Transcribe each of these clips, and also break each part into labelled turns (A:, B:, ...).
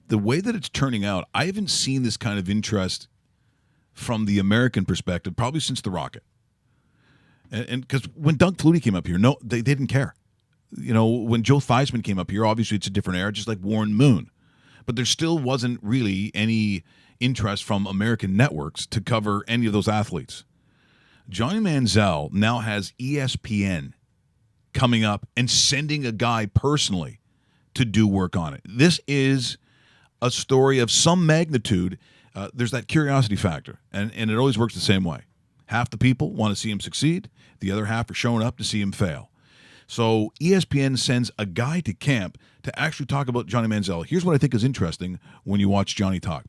A: the way that it's turning out, I haven't seen this kind of interest from the American perspective probably since the Rocket. And because when Doug Flutie came up here, no, they didn't care. You know, when Joe Theismann came up here, obviously it's a different era, just like Warren Moon. But there still wasn't really any interest from American networks to cover any of those athletes. Johnny Manziel now has ESPN coming up and sending a guy personally to do work on it. This is a story of some magnitude. There's that curiosity factor, and it always works the same way. Half the people want to see him succeed. The other half are showing up to see him fail. So ESPN sends a guy to camp to actually talk about Johnny Manziel. Here's what I think is interesting when you watch Johnny talk.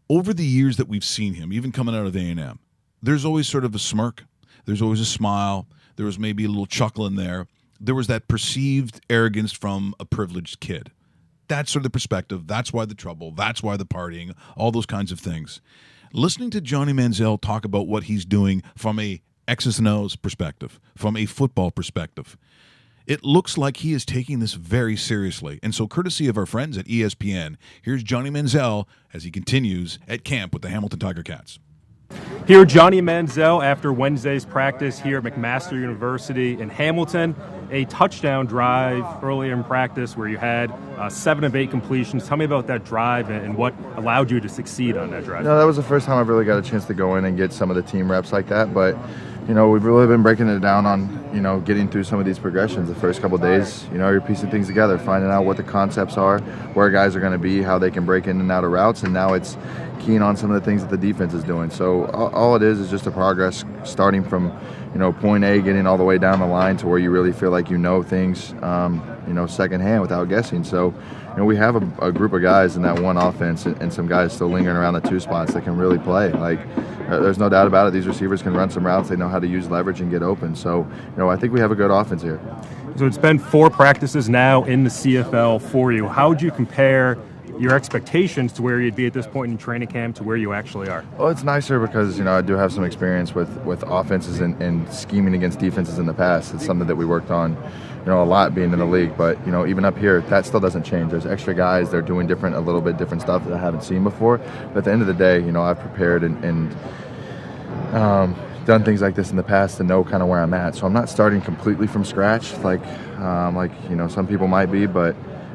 A: Over the years that we've seen him, even coming out of A&M, there's always sort of a smirk. There's always a smile. There was maybe a little chuckle in there. There was that perceived arrogance from a privileged kid. That's sort of the perspective. That's why the trouble. That's why the partying, all those kinds of things. Listening to Johnny Manziel talk about what he's doing from a X's and O's perspective, from a football perspective, it looks like he is taking this very seriously. And so courtesy of our friends at ESPN, here's Johnny Manziel as he continues at camp with the Hamilton Tiger Cats.
B: Here, Johnny Manziel after Wednesday's practice here at McMaster University in Hamilton. A touchdown drive earlier in practice where you had 7 of 8 completions. Tell me about that drive and what allowed you to succeed on that drive.
C: No, that was the first time I've really got a chance to go in and get some of the team reps like that. But, you know, we've really been breaking it down on, you know, getting through some of these progressions the first couple of days. You know, you're piecing things together, finding out what the concepts are, where guys are going to be, how they can break in and out of routes. And now it's keen on some of the things that the defense is doing. So all it is just a progress starting from, you know, point A, getting all the way down the line to where you really feel like you know things, you know, secondhand without guessing. So, you know, we have a group of guys in that one offense and some guys still lingering around the 2 spots that can really play. Like, there's no doubt about it. These receivers can run some routes. They know how to use leverage and get open. So, you know, I think we have a good offense here.
B: So it's been 4 practices now in the CFL for you. How would you compare your expectations to where you'd be at this point in training camp to where you actually are?
C: Well, it's nicer because, you know, I do have some experience with offenses and scheming against defenses in the past. It's something that we worked on, you know, a lot being in the league. But, you know, even up here, that still doesn't change. There's extra guys. They're doing a little bit different stuff that I haven't seen before. But at the end of the day, you know, I've prepared and done things like this in the past to know kind of where I'm at. So I'm not starting completely from scratch like you know, some people might be, but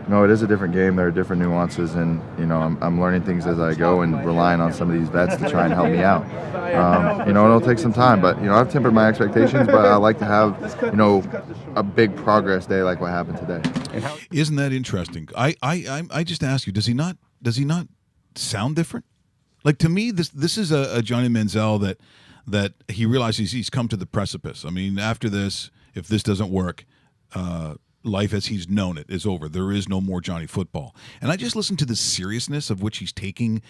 C: no, it is a different game. There are different nuances, and, you know, I'm learning things as I go and relying on some of these vets to try and help me out. You know, it'll take some time, but, you know, I've tempered my expectations, but I like to have, you know, a big progress day like what happened today.
A: Isn't that interesting? I just ask you, does he not sound different? Like, to me, this is a Johnny Manziel that he realizes he's come to the precipice. I mean, after this, if this doesn't work, life as he's known it is over. There is no more Johnny football. And I just listened to the seriousness of which he's taking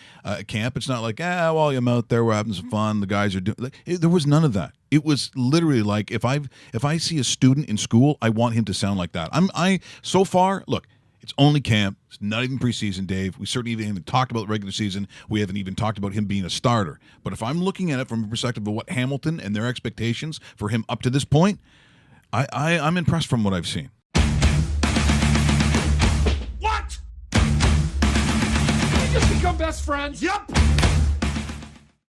A: camp. It's not like, well, I'm out there, we're having some fun, the guys are doing. Like, there was none of that. It was literally like, if I see a student in school, I want him to sound like that. So far, look, it's only camp. It's not even preseason, Dave. We certainly haven't even talked about regular season. We haven't even talked about him being a starter. But if I'm looking at it from a perspective of what Hamilton and their expectations for him up to this point, I'm impressed from what I've seen.
D: What? Did we just become best friends?
E: Yep.